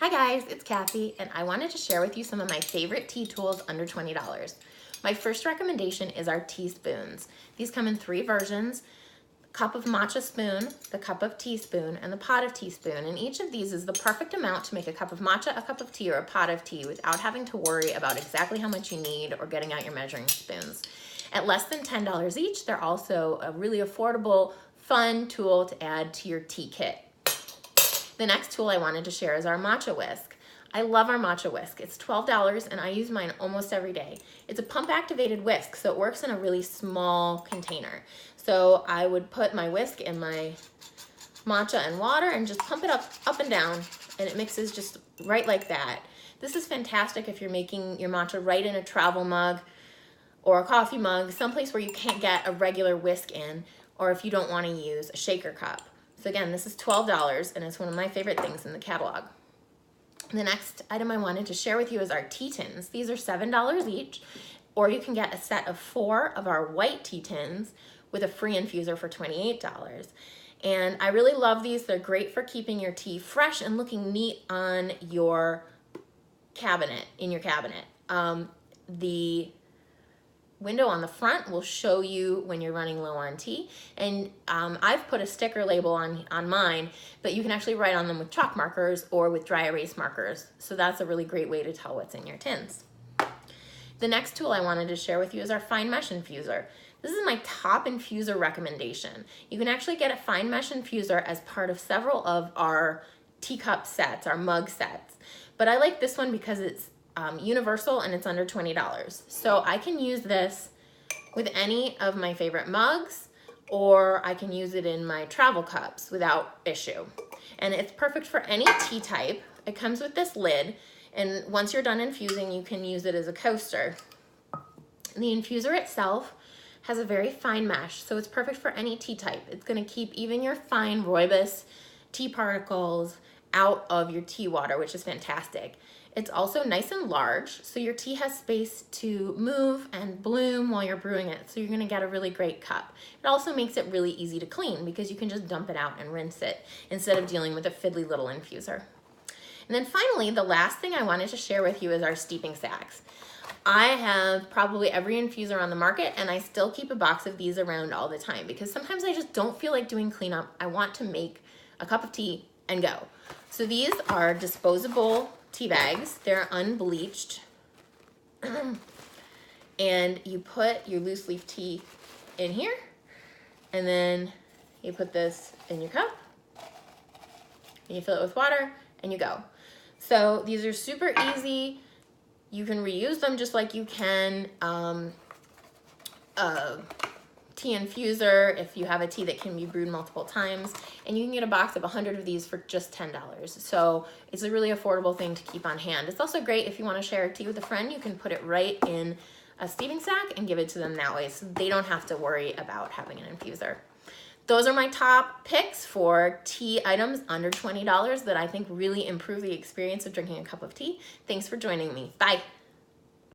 Hi guys, it's Kathy, and I wanted to share with you some of my favorite tea tools under $20. My first recommendation is our teaspoons. These come in 3 versions: cup of matcha spoon, the cup of teaspoon, and the pot of teaspoon. And each of these is the perfect amount to make a cup of matcha, a cup of tea, or a pot of tea without having to worry about exactly how much you need or getting out your measuring spoons. At less than $10 each, they're also a really affordable, fun tool to add to your tea kit. The next tool I wanted to share is our matcha whisk. I love our matcha whisk. It's $12 and I use mine almost every day. It's a pump activated whisk, so it works in a really small container. So I would put my whisk in my matcha and water and just pump it up and down, and it mixes just right like that. This is fantastic if you're making your matcha right in a travel mug or a coffee mug, someplace where you can't get a regular whisk in, or if you don't want to use a shaker cup. So again, this is $12 and it's one of my favorite things in the catalog. The next item I wanted to share with you is our tea tins. These are $7 each, or you can get a set of 4 of our white tea tins with a free infuser for $28. And I really love these. They're great for keeping your tea fresh and looking neat on your cabinet, in your cabinet. The window on the front will show you when you're running low on tea, and I've put a sticker label on mine, but you can actually write on them with chalk markers or with dry erase markers, so that's a really great way to tell what's in your tins. The next tool I wanted to share with you is our fine mesh infuser. This is my top infuser recommendation. You can actually get a fine mesh infuser as part of several of our teacup sets, our mug sets, but I like this one because it's universal and it's under $20. So I can use this with any of my favorite mugs, or I can use it in my travel cups without issue. And it's perfect for any tea type. It comes with this lid, and once you're done infusing, you can use it as a coaster. The infuser itself has a very fine mesh, so it's perfect for any tea type. It's gonna keep even your fine rooibos tea particles out of your tea water, which is fantastic. It's also nice and large, so your tea has space to move and bloom while you're brewing it, so you're gonna get a really great cup. It also makes it really easy to clean because you can just dump it out and rinse it instead of dealing with a fiddly little infuser. And then finally, the last thing I wanted to share with you is our steeping sacks. I have probably every infuser on the market, and I still keep a box of these around all the time because sometimes I just don't feel like doing cleanup. I want to make a cup of tea and go. So these are disposable tea bags. They're unbleached. And you put your loose leaf tea in here, and then you put this in your cup, and you fill it with water, and you go. So these are super easy. You can reuse them just like you can tea infuser if you have a tea that can be brewed multiple times, and you can get a box of 100 of these for just $10. So it's a really affordable thing to keep on hand. It's also great if you want to share a tea with a friend. You can put it right in a steeping sack and give it to them that way, so they don't have to worry about having an infuser. Those are my top picks for tea items under $20 that I think really improve the experience of drinking a cup of tea. Thanks for joining me. Bye.